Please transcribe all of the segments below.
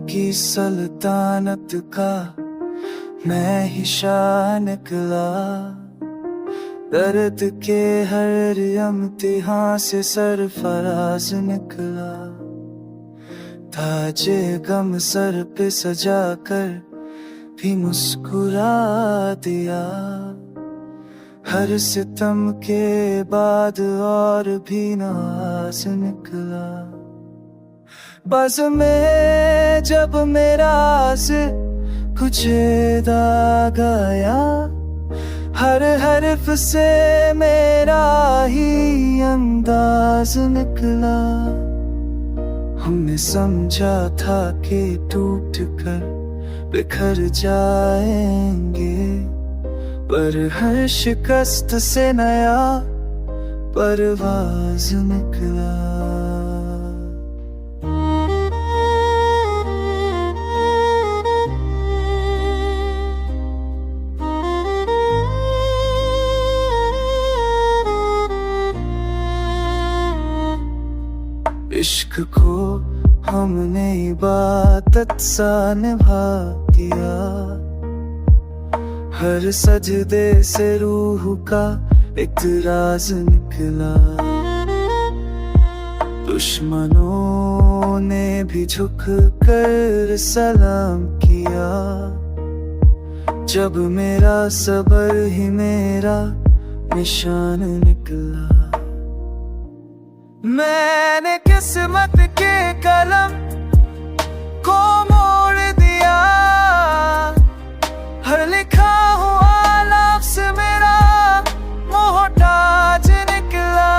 की सल्तनत का मैं ही शाह निकला। दर्द के हर इम्तिहान से सरफराज निकला। ताजे गम सर पे सजा कर भी मुस्कुरा दिया। हर सितम के बाद और भी नाज निकला। बस में जब मेरा से कुछ गया, हर हर्फ से मेरा ही अंदाज निकला। हमने समझा था कि टूट कर बिखर जाएंगे, पर हर शिकस्त से नया परवाज निकला। इश्क को हमने इबादत सा निभा दिया। हर सजदे से रूह का इतराज निकला। दुश्मनों ने भी झुक कर सलाम किया। जब मेरा सबर ही मेरा निशान निकला। मैंने किस्मत के कलम को मोड़ दिया। हर लिखा हुआ लफ्ज़ मेरा मोहताज निकला।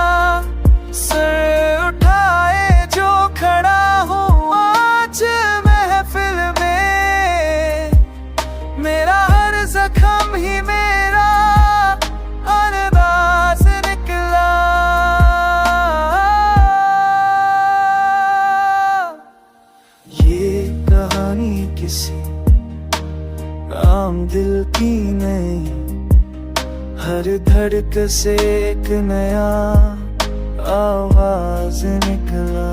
सर उठाए जो खड़ा हूँ आज महफिल में, मेरा हर जख्म ही मेरा अंदाज निकला। किसी आम दिल की नहीं, हर धड़क से एक नया आवाज निकला।